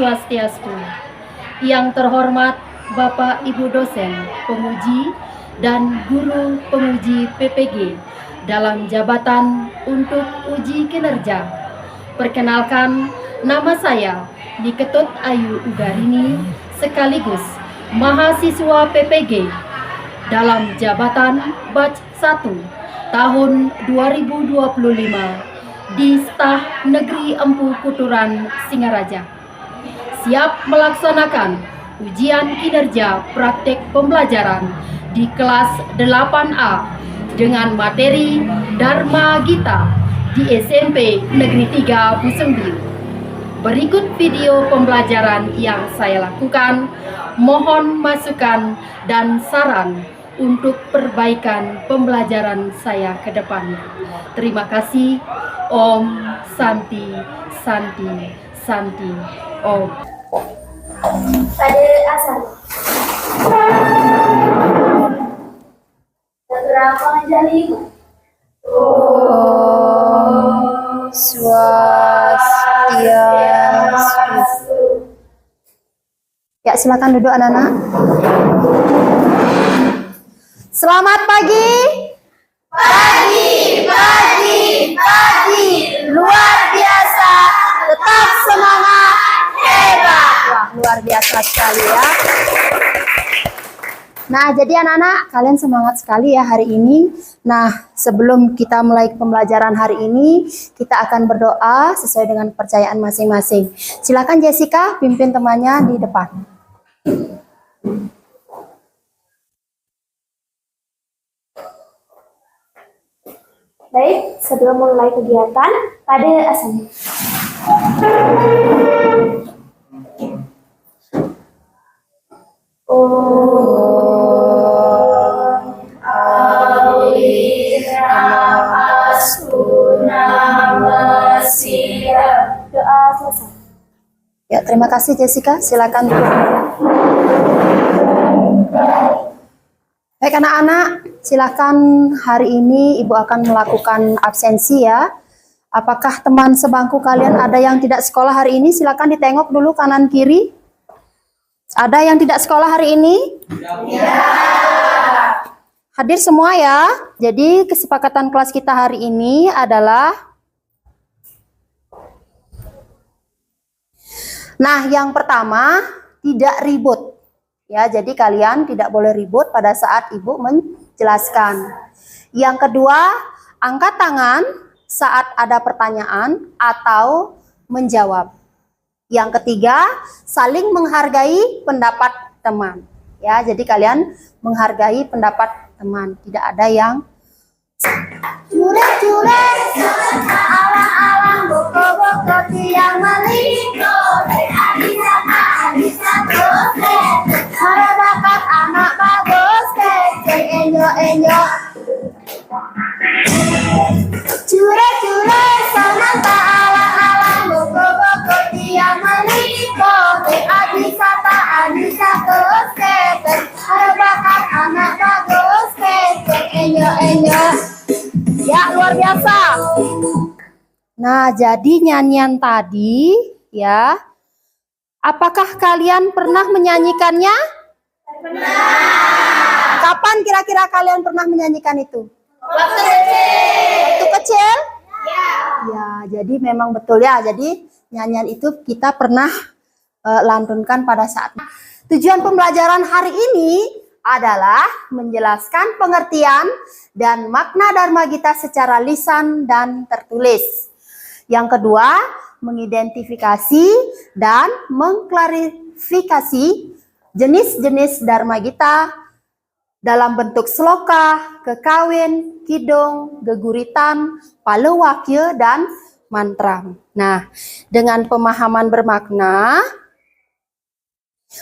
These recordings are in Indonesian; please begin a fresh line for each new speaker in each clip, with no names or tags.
Swastiastu. Yang terhormat Bapak Ibu dosen, penguji, dan guru penguji PPG dalam jabatan untuk uji kinerja. Perkenalkan, nama saya Niketut Ayu Ugarini, sekaligus mahasiswa PPG dalam jabatan batch 1 tahun 2025 di Staf Negeri Empu Kuturan, Singaraja. Siap melaksanakan ujian kinerja praktek pembelajaran di kelas 8A dengan materi Dharma Gita di SMP Negeri 3 Busungbiu. Berikut video pembelajaran yang saya lakukan. Mohon masukan dan saran untuk perbaikan pembelajaran saya ke depan. Terima kasih. Om Santi Santi Santi Om.
Pada asal berapa menjadi
Swastiastu. Ya, silakan duduk anak-anak. Selamat pagi. Pagi. Luar biasa. Tetap semangat. Hebat. Wah, luar biasa sekali ya. Nah, jadi anak-anak, kalian semangat sekali ya hari ini. Nah, sebelum kita mulai pembelajaran hari ini, kita akan berdoa sesuai dengan kepercayaan masing-masing. Silakan Jessica, pimpin temannya di depan.
Baik, sebelum mulai kegiatan, pada asalnya. Doa selesai.
Ya, terima kasih Jessica. Silakan duduk. Baik anak-anak, silakan hari ini Ibu akan melakukan absensi ya. Apakah teman sebangku kalian ada yang tidak sekolah hari ini? Silakan ditengok dulu kanan kiri. Ada yang tidak sekolah hari ini? Ya. Hadir semua ya. Jadi kesepakatan kelas kita hari ini adalah, nah yang pertama, tidak ribut. Ya, jadi kalian tidak boleh ribut pada saat Ibu menjelaskan. Yang kedua, angkat tangan saat ada pertanyaan atau menjawab. Yang ketiga, saling menghargai pendapat teman. Ya, jadi kalian menghargai pendapat teman. Tidak ada yang
Jurek-jurek, alang-alang, boko-boko, tiang meliko, Adisa, ada dapat anak bagus, enyo. Jurek-jurek, senang tak alang-alang, boko-boko, tiang meliko, Adisa, ada dapat anak bagus, enyo.
ya luar biasa. Nah, jadi nyanyian tadi ya, apakah kalian pernah menyanyikannya? Pernah. Kapan kira-kira kalian pernah menyanyikan itu?
Waktu kecil.
Waktu kecil?
Ya.
Ya, jadi memang betul ya. Jadi nyanyian itu kita pernah lantunkan pada saat. Tujuan pembelajaran hari ini adalah menjelaskan pengertian dan makna Dharma Gita secara lisan dan tertulis. Yang kedua, mengidentifikasi dan mengklarifikasi jenis-jenis Dharma Gita dalam bentuk sloka, kekawin, kidung, geguritan, palewakya, dan mantra. Nah, dengan pemahaman bermakna,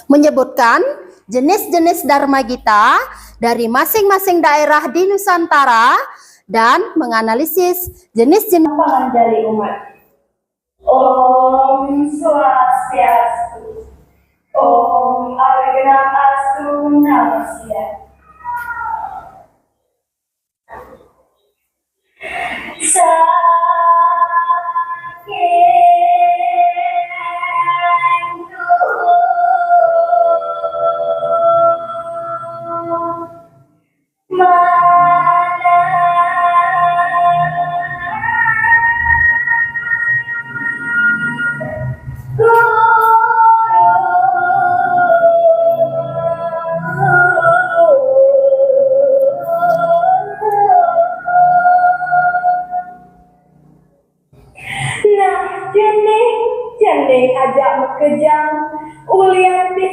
menyebutkan jenis-jenis Dharma Gita dari masing-masing daerah di Nusantara dan menganalisis jenis-jenis
Menjadi umat. Om Swastiastu. Om Awignanastu Namaste. Saking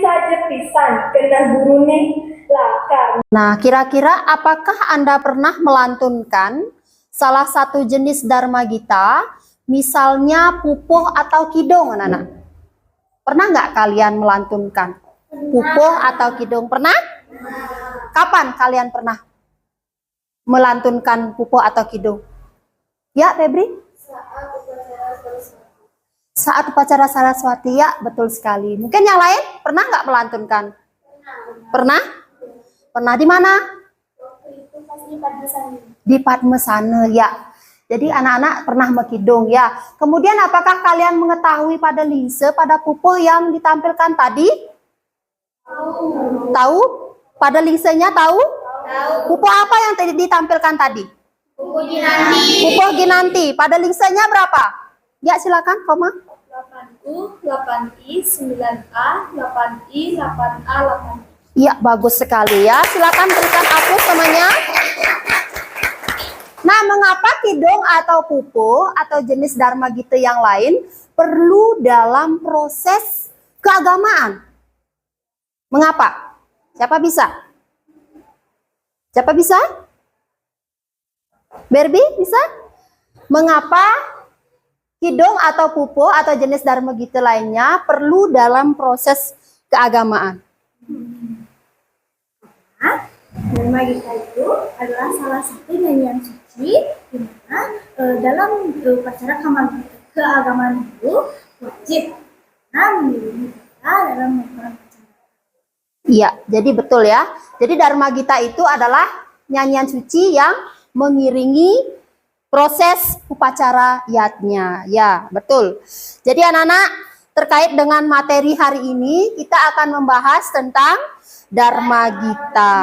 saja pisan kena gurune lakar.
Nah, kira-kira apakah Anda pernah melantunkan salah satu jenis Dharma Gita, misalnya pupuh atau kidung, anak-anak? Pernah nggak kalian melantunkan pupuh atau kidung? Pernah? Kapan kalian pernah melantunkan pupuh atau kidung? Ya, Febri? Saat upacara Saraswati, ya, betul sekali. Mungkin yang lain pernah nggak melantunkan? Pernah? Pernah di mana? Di Padmasana, ya. Jadi anak-anak pernah mekidung, ya. Kemudian apakah kalian mengetahui pada lingse, pada pupuh yang ditampilkan tadi? Tahu? Pada lingsenya tahu? Pupuh apa yang tadi ditampilkan tadi?
Pupuh Ginanti.
Pupuh Ginanti. Pada lingsenya berapa? Ya, silakan, Koma.
8U, 8I, 9A, 8I, 8A, 8I.
Iya, bagus sekali ya. Silakan berikan aplaus namanya. Nah, mengapa kidung atau pupuh atau jenis Dharma Gita yang lain perlu dalam proses keagamaan? Mengapa? Siapa bisa? Siapa bisa? Berbi bisa? Mengapa kidung atau pupuh atau jenis Dharma Gita lainnya perlu dalam proses keagamaan?
Dharma Gita itu adalah salah satu nyanyian suci di mana dalam upacara keagamaan itu wajib mengiringi kita dalam melakukan upacara.
Iya, jadi betul ya. Jadi Dharma Gita itu adalah nyanyian suci yang mengiringi proses upacara yatnya. Ya, betul. Jadi anak-anak, terkait dengan materi hari ini kita akan membahas tentang Dharma Gita.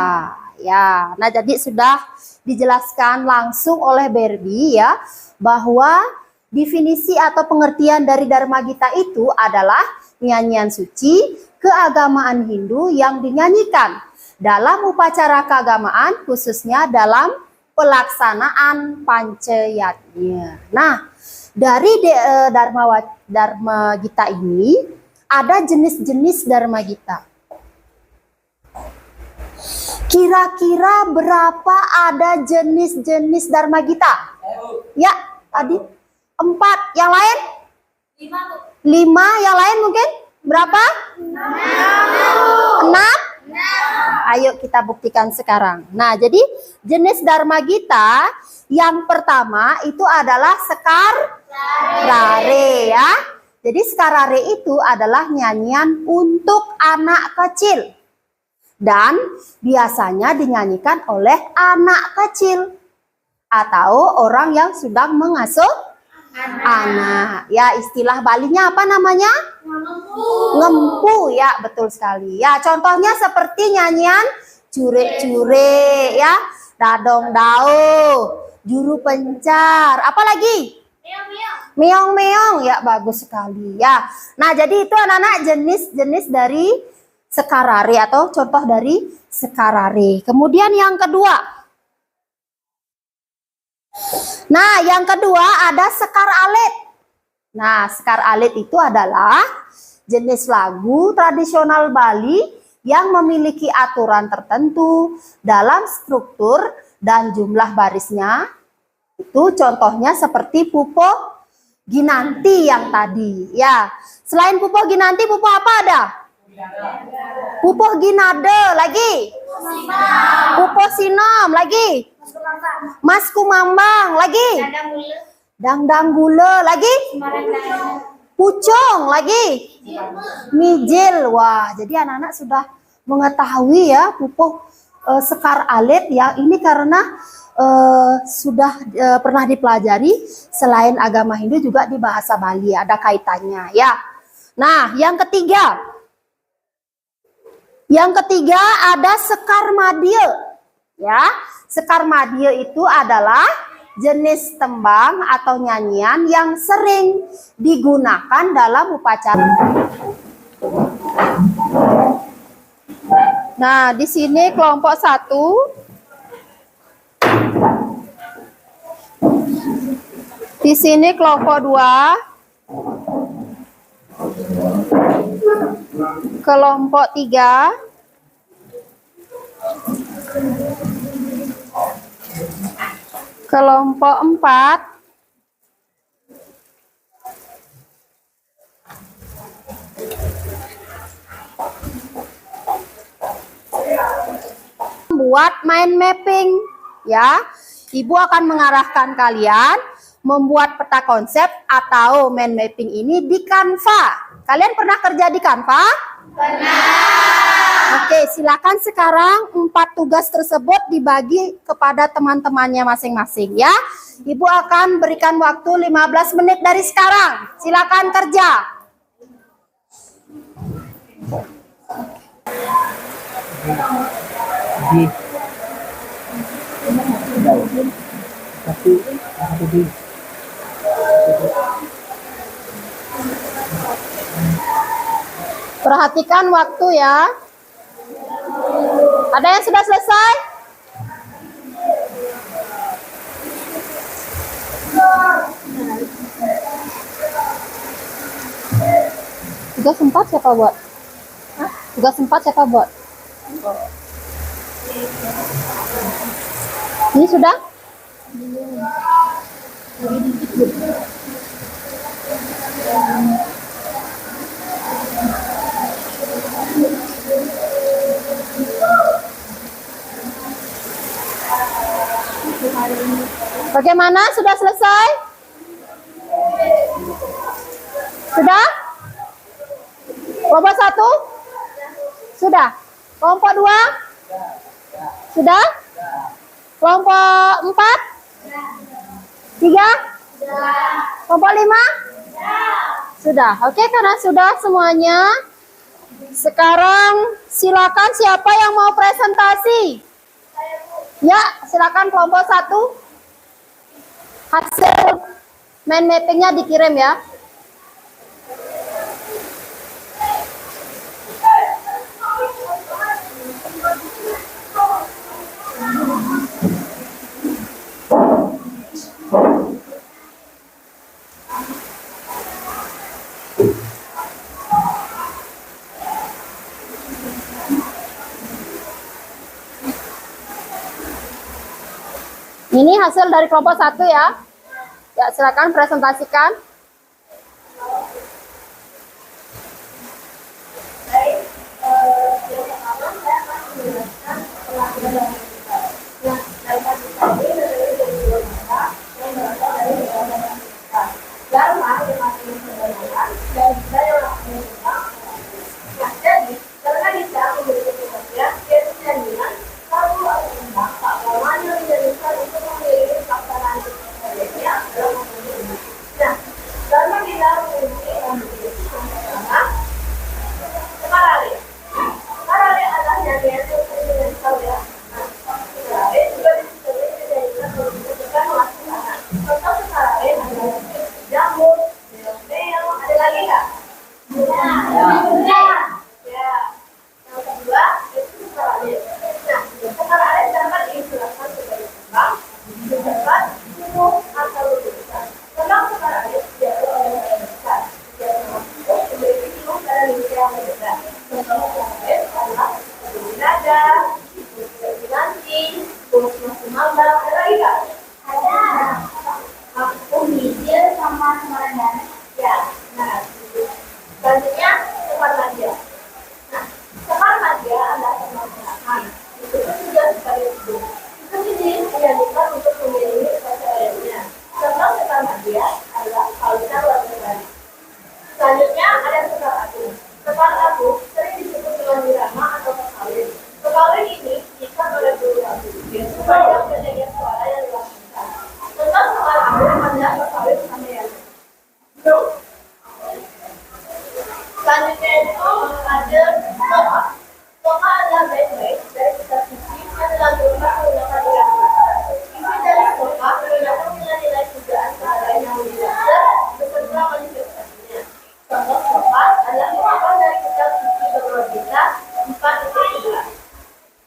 Ya, nah jadi sudah dijelaskan langsung oleh Berbi ya bahwa definisi atau pengertian dari Dharma Gita itu adalah nyanyian suci keagamaan Hindu yang dinyanyikan dalam upacara keagamaan khususnya dalam pelaksanaan pancayatnya. Nah, dari Dharma Gita ini ada jenis-jenis Dharma Gita. Kira-kira berapa ada jenis-jenis Dharma Gita? Ya, tadi 4. Yang lain? 5. Yang lain mungkin? Berapa? 6. Ayo kita buktikan sekarang. Nah, jadi jenis Dharma Gita yang pertama itu adalah Sekarare ya. Jadi Sekarare itu adalah nyanyian untuk anak kecil. Dan biasanya dinyanyikan oleh anak kecil atau orang yang sedang mengasuh anak. Ya, istilah Balinya apa namanya? Ngempu ya, betul sekali. Ya, contohnya seperti nyanyian cure-cure ya, dadong dao, juru pencar, apa lagi? Meong-meong ya, bagus sekali ya. Nah, jadi itu anak-anak jenis-jenis dari Sekarare atau contoh dari Sekarare. Kemudian yang kedua. Nah, yang kedua ada Sekar Alit. Nah, Sekar Alit itu adalah jenis lagu tradisional Bali yang memiliki aturan tertentu dalam struktur dan jumlah barisnya. Itu contohnya seperti Pupuh Ginanti yang tadi. Ya, selain Pupuh Ginanti, pupuh apa ada? Pupuh Ginade lagi. Pupuh Sinom lagi. Mas Kumambang lagi. Dangdang Gula lagi. Pucung lagi. Mijil. Wah, jadi anak-anak sudah mengetahui ya pupuh Sekar Alit ya. Ini karena sudah pernah dipelajari selain agama Hindu juga di bahasa Bali, ada kaitannya ya. Nah, yang ketiga. Yang ketiga ada Sekar Madya. Ya, Sekar Madya itu adalah jenis tembang atau nyanyian yang sering digunakan dalam upacara. Nah, di sini kelompok 1. Di sini kelompok 2. Kelompok 3. Kelompok 4. Membuat mind mapping, ya. Ibu akan mengarahkan kalian membuat peta konsep atau mind mapping ini di Canva. Kalian pernah kerja di Canva? Pernah. Oke, silakan sekarang 4 tugas tersebut dibagi kepada teman-temannya masing-masing, ya. Ibu akan berikan waktu 15 menit dari sekarang. Silakan kerja. Perhatikan waktu ya. Ada yang sudah selesai? Tugas 4 siapa buat? Tugas 4 siapa buat? Ini sudah? Bagaimana? Sudah selesai? Sudah? Kelompok 1? Sudah. Kelompok 2? Sudah? Kelompok 4? 3? Kelompok 5? Sudah. Oke, karena sudah semuanya. Sekarang silakan siapa yang mau presentasi? Ya, silakan kelompok 1. Hasil mind mappingnya dikirim ya. Ini hasil dari kelompok 1 ya. Ya, silakan presentasikan.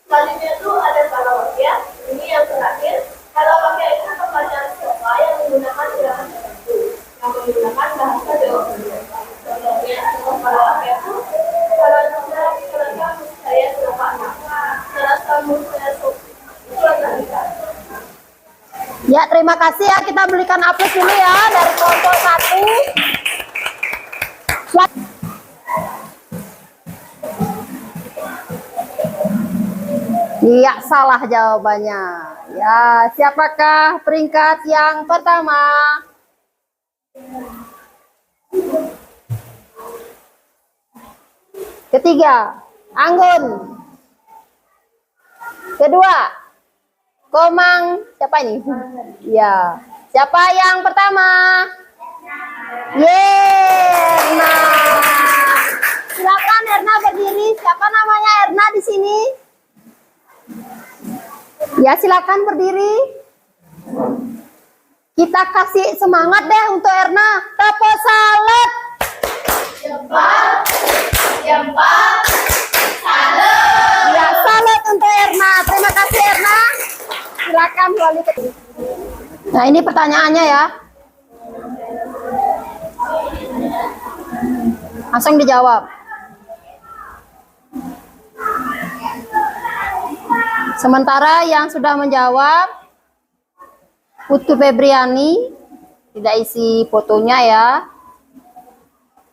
Selanjutnya itu ada paragraf ya. Ini
Ya, terima kasih ya. Kita belikan aplaus dulu ya dari kelompok 1. Iya, salah jawabannya. Ya, siapakah peringkat yang pertama? Ketiga, Anggun. Kedua, Komang. Siapa ini? Ya. Siapa yang pertama? Erna. Silakan Erna berdiri. Siapa namanya Erna di sini? Ya, silakan berdiri. Kita kasih semangat deh untuk Erna. Tepuk salut.
Cepat, cepat, salut.
Ya, salut untuk Erna. Terima kasih Erna. Silakan kembali ke. Nah, ini pertanyaannya ya. Langsung dijawab. Sementara yang sudah menjawab Putu Febriani, tidak isi fotonya ya.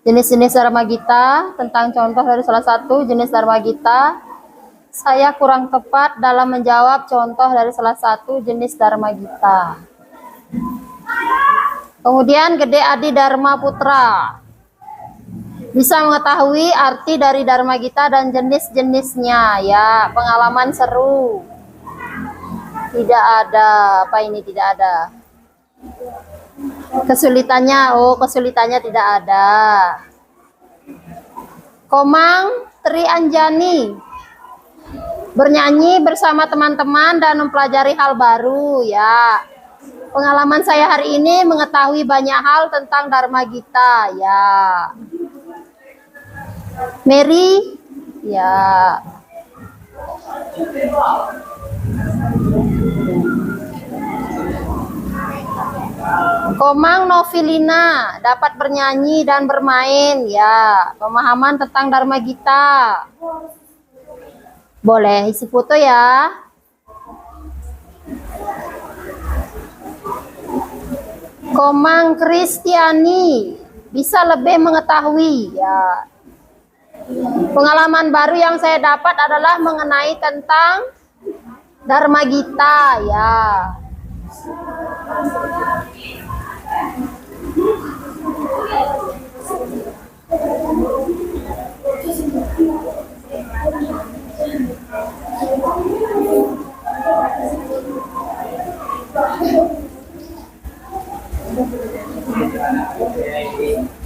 Jenis-jenis Dharma Gita, tentang contoh dari salah satu jenis Dharma Gita. Saya kurang tepat dalam menjawab contoh dari salah satu jenis Dharma Gita. Kemudian Gede Adi Dharma Putra. Bisa mengetahui arti dari Dharma Gita dan jenis-jenisnya ya. Pengalaman seru. Tidak ada. Apa ini tidak ada? Kesulitannya, oh kesulitannya tidak ada. Komang Tri Anjani. Bernyanyi bersama teman-teman dan mempelajari hal baru ya. Pengalaman saya hari ini mengetahui banyak hal tentang Dharma Gita ya. Mary ya. Komang Novilina dapat bernyanyi dan bermain ya. Pemahaman tentang Dharma Gita. Boleh isi foto ya. Komang Kristiani bisa lebih mengetahui ya. Pengalaman baru yang saya dapat adalah mengenai tentang Dharma Gita ya.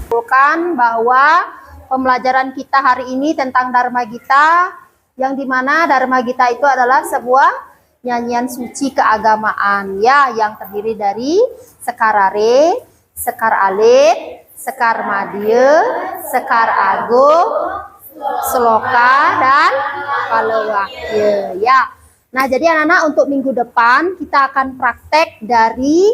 Bukan bahwa pembelajaran kita hari ini tentang Dharma Gita, yang dimana Dharma Gita itu adalah sebuah nyanyian suci keagamaan ya, yang terdiri dari Sekarare, Sekar Alit, Sekar Madya, Sekar Agung, Sloka, dan Palawakya ya. Nah, jadi anak-anak untuk minggu depan kita akan praktek dari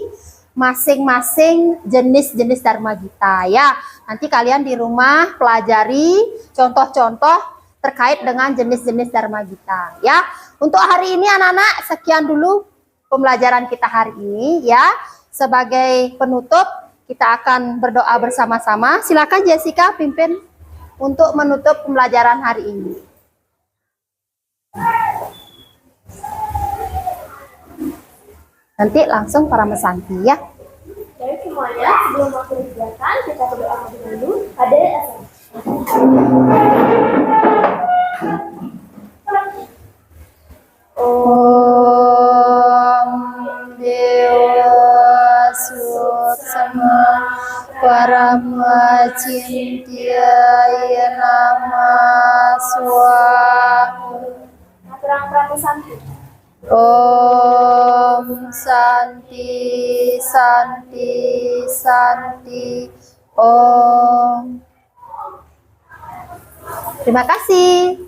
masing-masing jenis-jenis Dharma Gita ya. Nanti kalian di rumah pelajari contoh-contoh terkait dengan jenis-jenis Dharma Gita ya. Untuk hari ini anak-anak sekian dulu pembelajaran kita hari ini ya. Sebagai penutup kita akan berdoa bersama-sama. Silakan Jessica pimpin untuk menutup pembelajaran hari ini. Nanti langsung para mesanti ya.
Baik semuanya, sebelum waktu kegiatan kita berdoa dulu. Ada
Om Dewa Suksama Parama Cintiaya Nama Swaha.
Terang-terang santi.
Om Santi Santi Santi Om. Terima kasih.